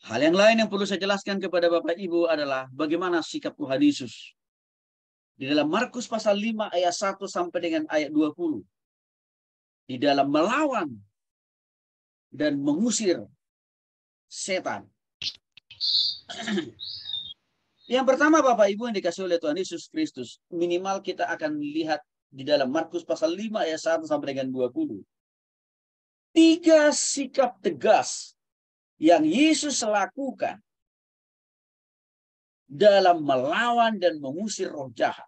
Hal yang lain yang perlu saya jelaskan kepada Bapak Ibu adalah bagaimana sikap Tuhan Yesus. Di dalam Markus pasal 5 ayat 1 sampai dengan ayat 20. Di dalam melawan dan mengusir setan. Yang pertama Bapak Ibu yang dikasih oleh Tuhan Yesus Kristus. Minimal kita akan lihat di dalam Markus pasal 5 ayat 1 sampai dengan 20. 3 sikap tegas yang Yesus lakukan dalam melawan dan mengusir roh jahat.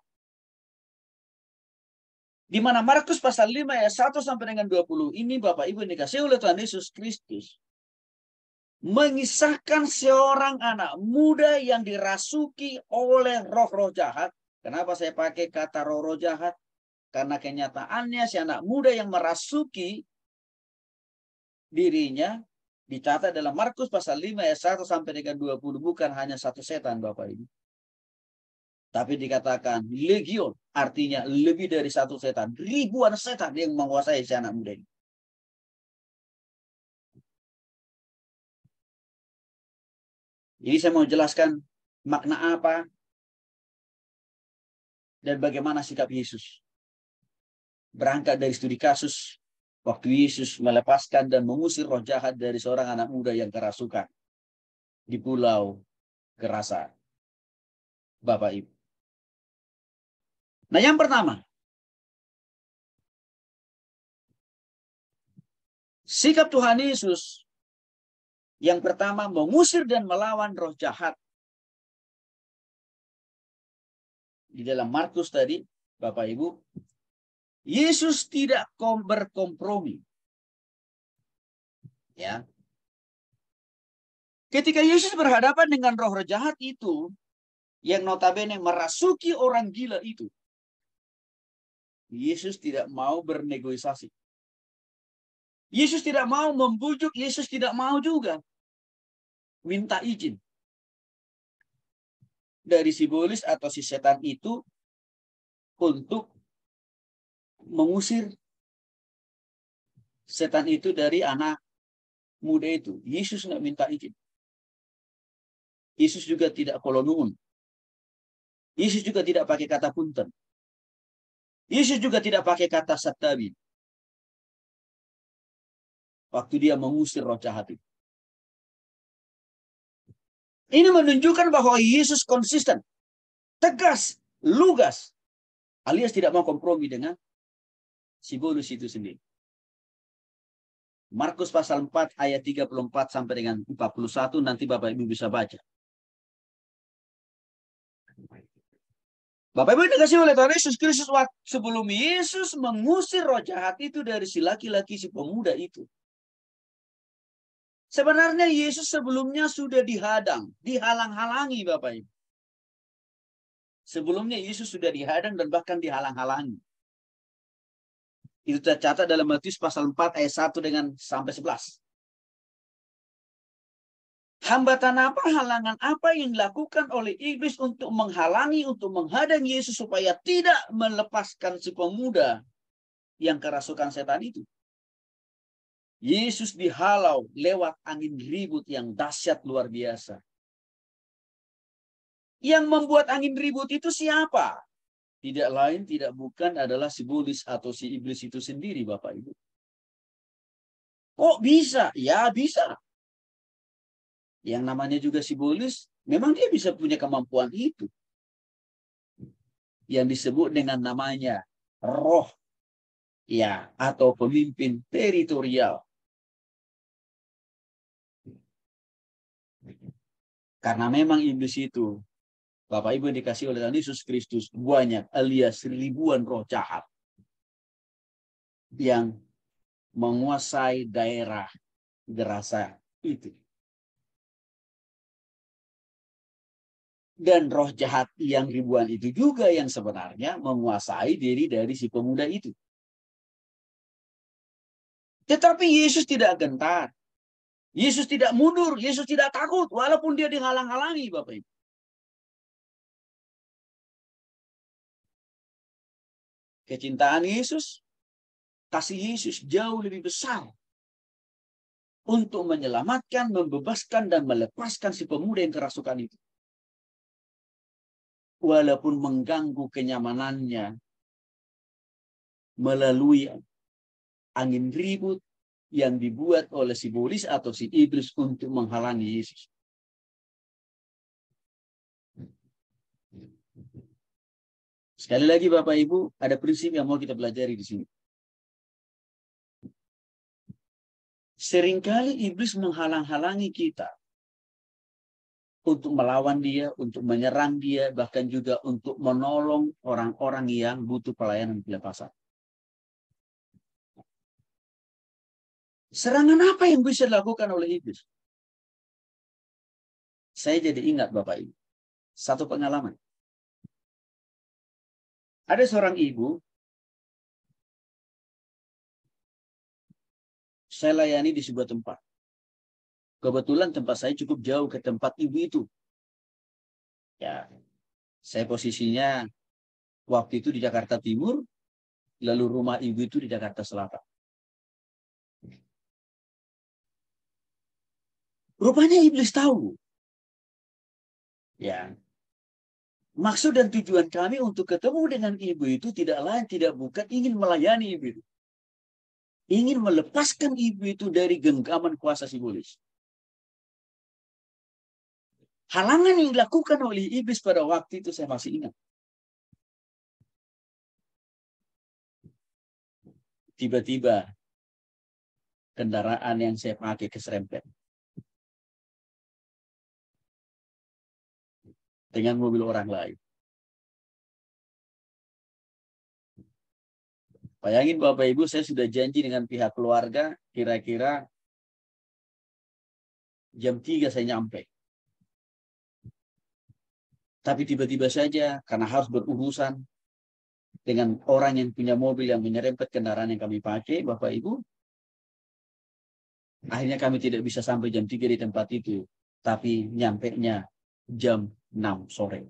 Di mana Markus pasal 5 ayat 1 sampai dengan 20 ini Bapak Ibu yang dikasih oleh Tuhan Yesus Kristus mengisahkan seorang anak muda yang dirasuki oleh roh-roh jahat. Kenapa saya pakai kata roh-roh jahat? Karena kenyataannya si anak muda yang merasuki dirinya dicatat dalam Markus pasal 5 ayat 1 sampai dengan 20 bukan hanya satu setan Bapak Ibu. Tapi dikatakan legion, artinya lebih dari satu setan. Ribuan setan yang menguasai si anak muda ini. Jadi saya mau jelaskan makna apa dan bagaimana sikap Yesus. Berangkat dari studi kasus waktu Yesus melepaskan dan mengusir roh jahat dari seorang anak muda yang kerasukan di Pulau Gerasa. Bapak Ibu. Nah yang pertama, sikap Tuhan Yesus yang pertama mengusir dan melawan roh jahat. Di dalam Markus tadi, Bapak Ibu, Yesus tidak berkompromi. Ya. Ketika Yesus berhadapan dengan roh-roh jahat itu, yang notabene merasuki orang gila itu, Yesus tidak mau bernegosiasi. Yesus tidak mau membujuk, Yesus tidak mau juga minta izin dari si iblis atau si setan itu untuk mengusir setan itu dari anak muda itu. Yesus nggak minta izin. Yesus juga tidak kolonun. Yesus juga tidak pakai kata punten. Yesus juga tidak pakai kata satabi. Waktu dia mengusir roh jahat itu. Ini menunjukkan bahwa Yesus konsisten, tegas, lugas, alias tidak mau kompromi dengan si iblis itu sendiri. Markus pasal 4 ayat 34 sampai dengan 41 nanti Bapak Ibu bisa baca. Bapak Ibu dikasih oleh Tuhan Yesus Kristus sebelum Yesus mengusir roh jahat itu dari si laki-laki si pemuda itu. Sebenarnya Yesus sebelumnya sudah dihalang-halangi Bapak Ibu. Sebelumnya Yesus sudah dihadang dan bahkan dihalang-halangi. Itu tercatat dalam Matius pasal 4 ayat 1 dengan sampai 11. Hambatan apa, halangan apa yang dilakukan oleh iblis untuk menghalangi, untuk menghadang Yesus supaya tidak melepaskan si pemuda yang kerasukan setan itu. Yesus dihalau lewat angin ribut yang dahsyat luar biasa. Yang membuat angin ribut itu siapa? Tidak lain, tidak bukan adalah si iblis atau si iblis itu sendiri, Bapak Ibu. Kok bisa? Ya bisa. Yang namanya juga si iblis, memang dia bisa punya kemampuan itu. Yang disebut dengan namanya roh. Ya, atau pemimpin teritorial. Karena memang iblis itu, Bapak Ibu yang dikasih oleh Tuhan Yesus Kristus, banyak alias ribuan roh jahat yang menguasai daerah Gerasa itu. Dan roh jahat yang ribuan itu juga yang sebenarnya menguasai diri dari si pemuda itu. Tetapi Yesus tidak gentar. Yesus tidak mundur. Yesus tidak takut. Walaupun dia dihalang-halangi, Bapak Ibu. Kecintaan Yesus, kasih Yesus jauh lebih besar untuk menyelamatkan, membebaskan, dan melepaskan si pemuda yang kerasukan itu. Walaupun mengganggu kenyamanannya melalui angin ribut yang dibuat oleh si iblis atau si iblis untuk menghalangi Yesus. Sekali lagi Bapak Ibu, ada prinsip yang mau kita pelajari di sini. Seringkali iblis menghalang-halangi kita untuk melawan dia, untuk menyerang dia, bahkan juga untuk menolong orang-orang yang butuh pelayanan pelepasan. Serangan apa yang bisa dilakukan oleh iblis? Saya jadi ingat Bapak Ibu, satu pengalaman. Ada seorang ibu, saya layani di sebuah tempat. Kebetulan tempat saya cukup jauh ke tempat ibu itu. Ya, saya posisinya waktu itu di Jakarta Timur, lalu rumah ibu itu di Jakarta Selatan. Rupanya iblis tahu. Ya, maksud dan tujuan kami untuk ketemu dengan ibu itu tidak lain, tidak bukan ingin melayani ibu itu. Ingin melepaskan ibu itu dari genggaman kuasa si iblis. Halangan yang dilakukan oleh iblis pada waktu itu saya masih ingat. Tiba-tiba kendaraan yang saya pakai keserempet dengan mobil orang lain. Bayangin Bapak Ibu, saya sudah janji dengan pihak keluarga, kira-kira jam 3 saya nyampe. Tapi tiba-tiba saja, karena harus berurusan dengan orang yang punya mobil yang menyerempet kendaraan yang kami pakai, Bapak Ibu, akhirnya kami tidak bisa sampai jam 3 di tempat itu. Tapi nyampenya jam 6 sore.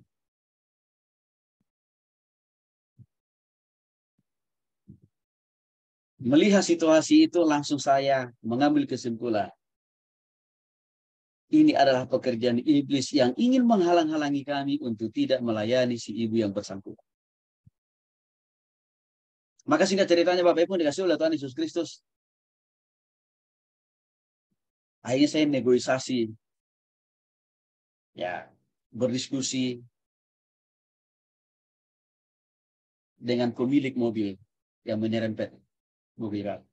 Melihat situasi itu langsung saya mengambil kesimpulan. Ini adalah pekerjaan iblis yang ingin menghalang-halangi kami untuk tidak melayani si ibu yang bersangkutan. Maka singkat ceritanya Bapak Ibu dikasih oleh Tuhan Yesus Kristus. Akhirnya saya negosiasi. Ya, berdiskusi dengan pemilik mobil yang menyerempet mobil kami.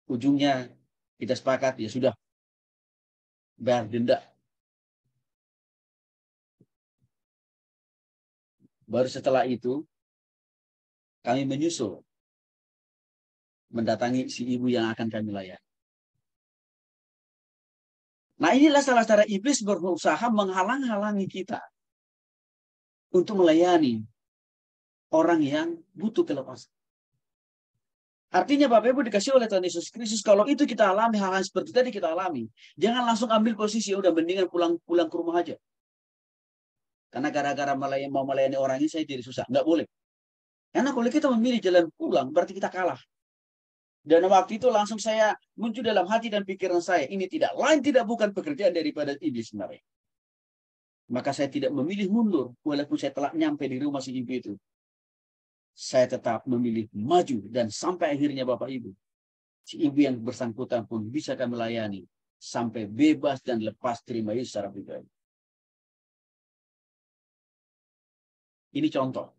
Ujungnya kita sepakat, ya sudah, bayar denda. Baru setelah itu, kami menyusul mendatangi si ibu yang akan kami layani. Nah, inilah salah cara iblis berusaha menghalang-halangi kita untuk melayani orang yang butuh kelepasan. Artinya Bapak Ibu dikasih oleh Tuhan Yesus Kristus, kalau itu kita alami, hal-hal seperti tadi kita alami, jangan langsung ambil posisi, udah mendingan pulang ke rumah aja. Karena gara-gara mau melayani orang ini saya jadi susah. Nggak boleh. Karena kalau kita memilih jalan pulang, berarti kita kalah. Dan waktu itu langsung saya muncul dalam hati dan pikiran saya, ini tidak lain tidak bukan pekerjaan daripada iblis sebenarnya. Maka saya tidak memilih mundur, walaupun saya telah nyampe di rumah si ibu itu. Saya tetap memilih maju, dan sampai akhirnya Bapak Ibu, si ibu yang bersangkutan pun bisa kami layani sampai bebas dan lepas terima Yesus secara pribadi. Ini contoh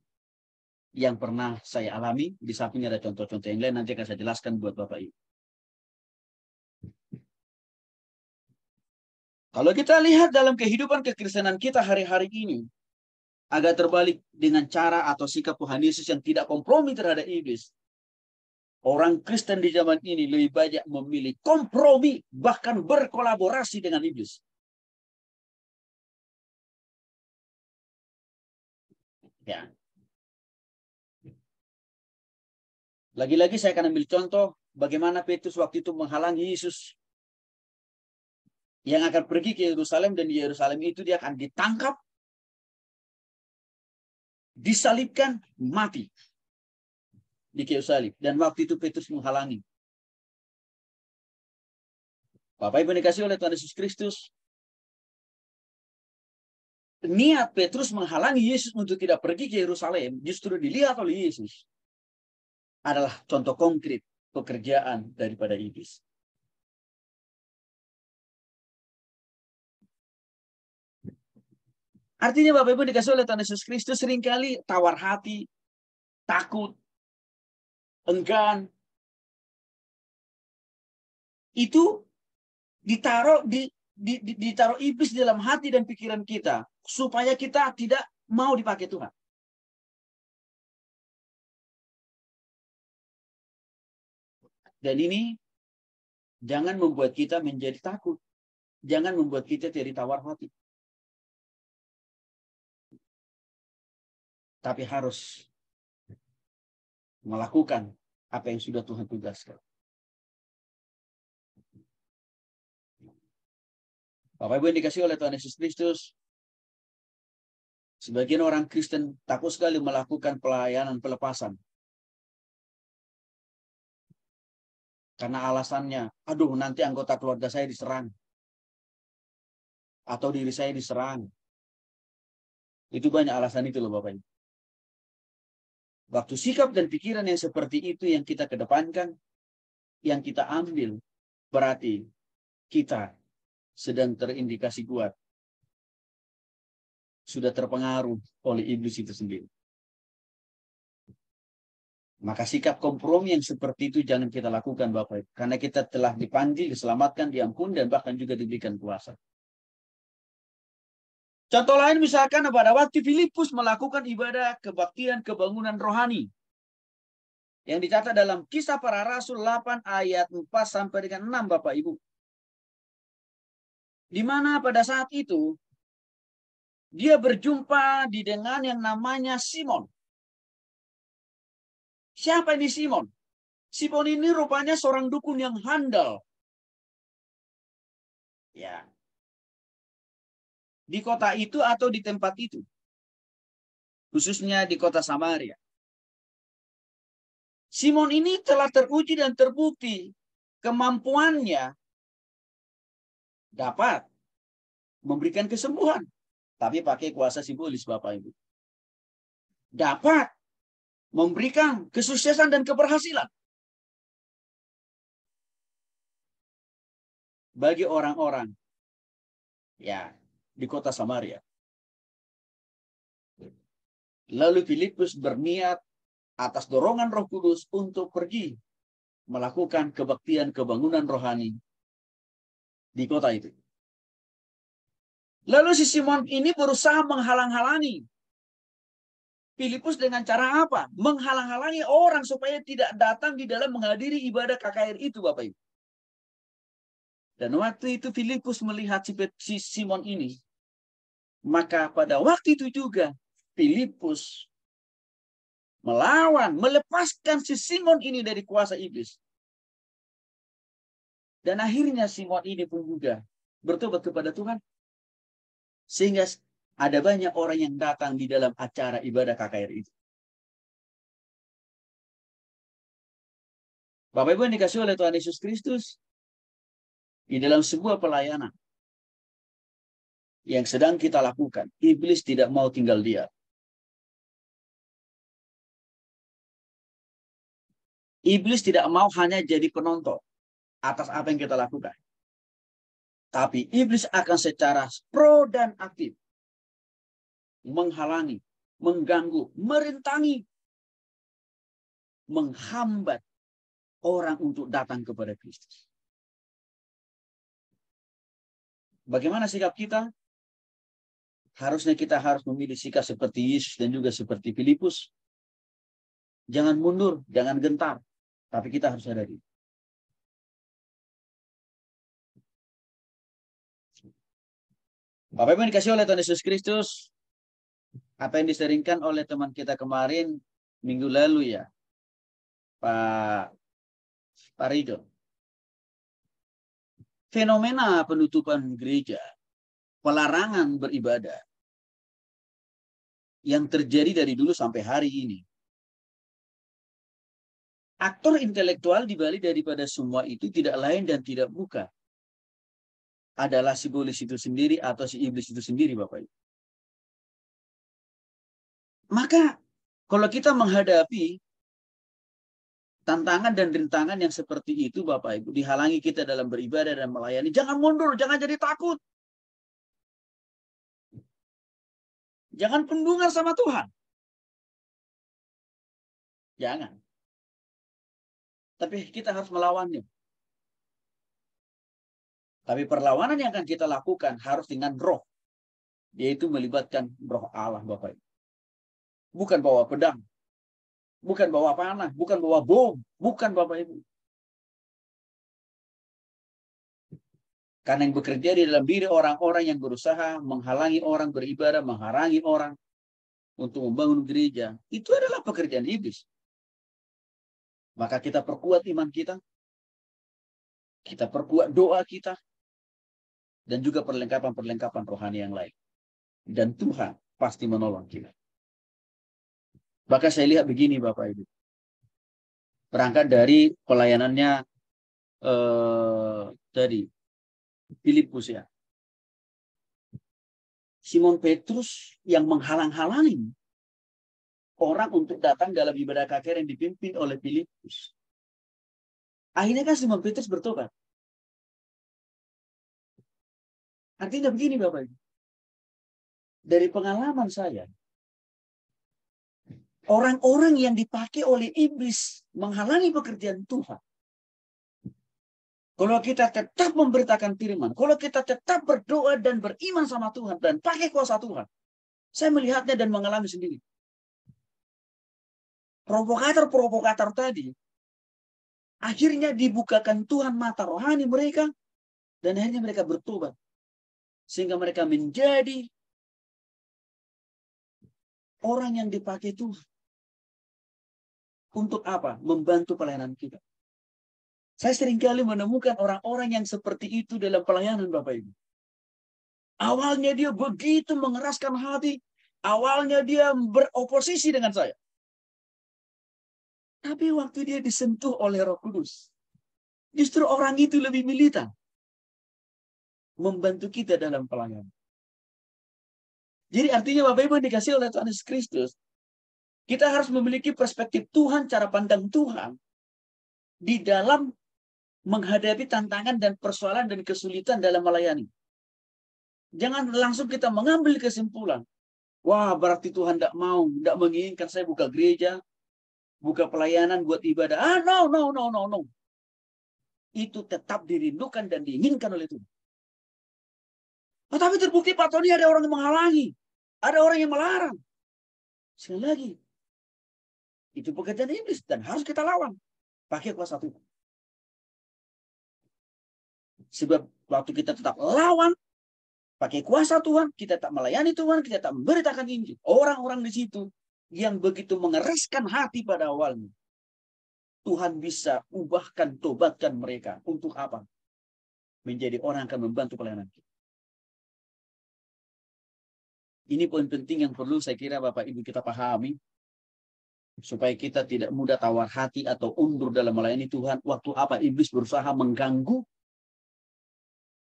yang pernah saya alami. Di sampingnya ada contoh-contoh yang lain, nanti akan saya jelaskan buat Bapak Ibu. Kalau kita lihat dalam kehidupan kekristenan kita hari-hari ini, agak terbalik dengan cara atau sikap Tuhan Yesus yang tidak kompromi terhadap iblis. Orang Kristen di zaman ini lebih banyak memilih kompromi, bahkan berkolaborasi dengan iblis. Ya. Lagi-lagi saya akan ambil contoh bagaimana Petrus waktu itu menghalangi Yesus yang akan pergi ke Yerusalem, dan di Yerusalem itu dia akan ditangkap, disalibkan, mati di kayu salib. Dan waktu itu Petrus menghalangi. Bapak Ibu dikasih oleh Tuhan Yesus Kristus, niat Petrus menghalangi Yesus untuk tidak pergi ke Yerusalem justru dilihat oleh Yesus adalah contoh konkret pekerjaan daripada iblis. Artinya Bapak Ibu dikasih oleh Tuhan Yesus Kristus seringkali tawar hati, takut, enggan. Itu ditaruh ditaruh iblis dalam hati dan pikiran kita supaya kita tidak mau dipakai Tuhan. Dan ini jangan membuat kita menjadi takut. Jangan membuat kita jadi tawar hati. Tapi harus melakukan apa yang sudah Tuhan tugaskan. Bapak Ibu yang dikasih oleh Tuhan Yesus Kristus, sebagian orang Kristen takut sekali melakukan pelayanan pelepasan. Karena alasannya, aduh nanti anggota keluarga saya diserang. Atau diri saya diserang. Itu banyak alasan itu loh Bapak Ibu. Waktu sikap dan pikiran yang seperti itu yang kita kedepankan, yang kita ambil, berarti kita sedang terindikasi kuat. Sudah terpengaruh oleh iblis itu sendiri. Maka sikap kompromi yang seperti itu jangan kita lakukan Bapak Ibu. Karena kita telah dipanggil, diselamatkan, diampun, dan bahkan juga diberikan kuasa. Contoh lain misalkan pada waktu Filipus melakukan ibadah kebaktian kebangunan rohani. Yang dicatat dalam Kisah Para Rasul 8 ayat 4 sampai dengan 6 Bapak Ibu. Di mana pada saat itu dia berjumpa dengan yang namanya Simon. Siapa ini Simon? Simon ini rupanya seorang dukun yang handal. Ya. Di kota itu atau di tempat itu. Khususnya di kota Samaria. Simon ini telah teruji dan terbukti kemampuannya dapat memberikan kesembuhan. Tapi pakai kuasa simbolis Bapak Ibu. Dapat memberikan kesuksesan dan keberhasilan. Bagi orang-orang ya di kota Samaria. Lalu Filipus berniat atas dorongan Roh Kudus untuk pergi melakukan kebaktian kebangunan rohani di kota itu. Lalu si Simon ini berusaha menghalang-halangi Filipus dengan cara apa? Menghalang-halangi orang supaya tidak datang di dalam menghadiri ibadah KKR itu, Bapak Ibu. Dan waktu itu Filipus melihat si Simon ini. Maka pada waktu itu juga Filipus melawan, melepaskan si Simon ini dari kuasa iblis. Dan akhirnya Simon ini pun juga bertobat kepada Tuhan. Sehingga ada banyak orang yang datang di dalam acara ibadah KKR itu. Bapak Ibu yang dikasih oleh Tuhan Yesus Kristus, di dalam sebuah pelayanan yang sedang kita lakukan, iblis tidak mau tinggal diam. Iblis tidak mau hanya jadi penonton atas apa yang kita lakukan. Tapi iblis akan secara pro dan aktif menghalangi, mengganggu, merintangi, menghambat orang untuk datang kepada Kristus. Bagaimana sikap kita? Harusnya kita harus memilih sikap seperti Yesus dan juga seperti Filipus. Jangan mundur, jangan gentar. Tapi kita harus ada diri. Bapak Ibu yang dikasih oleh Tuhan Yesus Kristus, apa yang diseringkan oleh teman kita kemarin minggu lalu ya, Pak Rido. Fenomena penutupan gereja, pelarangan beribadah yang terjadi dari dulu sampai hari ini. Aktor intelektual di balik daripada semua itu tidak lain dan tidak bukan adalah si iblis itu sendiri atau si iblis itu sendiri, Bapak Ibu. Maka kalau kita menghadapi tantangan dan rintangan yang seperti itu, Bapak Ibu, dihalangi kita dalam beribadah dan melayani, jangan mundur, jangan jadi takut. Jangan pendungan sama Tuhan. Jangan. Tapi kita harus melawannya. Tapi perlawanan yang akan kita lakukan harus dengan roh. Yaitu melibatkan roh Allah, Bapak Ibu. Bukan bawa pedang. Bukan bawa panah. Bukan bawa bom. Bukan, Bapak Ibu. Karena yang bekerja di dalam diri orang-orang yang berusaha menghalangi orang beribadah, menghalangi orang untuk membangun gereja, itu adalah pekerjaan iblis. Maka kita perkuat iman kita. Kita perkuat doa kita. Dan juga perlengkapan-perlengkapan rohani yang lain. Dan Tuhan pasti menolong kita. Bahkan saya lihat begini, Bapak Ibu. Berangkat dari pelayanannya tadi Filipus ya. Simon Petrus yang menghalang-halangi orang untuk datang dalam ibadah KKR yang dipimpin oleh Filipus. Akhirnya kan Simon Petrus bertobat. Artinya begini, Bapak Ibu. Dari pengalaman saya, orang-orang yang dipakai oleh iblis menghalangi pekerjaan Tuhan. Kalau kita tetap memberitakan firman, kalau kita tetap berdoa dan beriman sama Tuhan dan pakai kuasa Tuhan, saya melihatnya dan mengalami sendiri. Provokator-provokator tadi, akhirnya dibukakan Tuhan mata rohani mereka, dan akhirnya mereka bertobat. Sehingga mereka menjadi orang yang dipakai Tuhan. Untuk apa? Membantu pelayanan kita. Saya seringkali menemukan orang-orang yang seperti itu dalam pelayanan, Bapak Ibu. Awalnya dia begitu mengeraskan hati. Awalnya dia beroposisi dengan saya. Tapi waktu dia disentuh oleh Roh Kudus, justru orang itu lebih militan. Membantu kita dalam pelayanan. Jadi artinya Bapak Ibu dikasih oleh Tuhan Yesus Kristus, kita harus memiliki perspektif Tuhan, cara pandang Tuhan di dalam menghadapi tantangan dan persoalan dan kesulitan dalam melayani. Jangan langsung kita mengambil kesimpulan. Wah, berarti Tuhan tidak mau, tidak menginginkan saya buka gereja, buka pelayanan buat ibadah. No. Itu tetap dirindukan dan diinginkan oleh Tuhan. Tetapi terbukti Pak Tony ada orang yang menghalangi. Ada orang yang melarang. Sekali lagi. Itu pekerjaan iblis dan harus kita lawan. Pakai kuasa Tuhan. Sebab waktu kita tetap lawan, pakai kuasa Tuhan, kita tak melayani Tuhan, kita tak memberitakan Injil. Orang-orang di situ yang begitu mengeraskan hati pada awalnya. Tuhan bisa ubahkan, tobatkan mereka. Untuk apa? Menjadi orang yang akan membantu pelayanan kita. Ini poin penting yang perlu saya kira Bapak Ibu kita pahami. Supaya kita tidak mudah tawar hati atau undur dalam melayani Tuhan. Waktu apa iblis berusaha mengganggu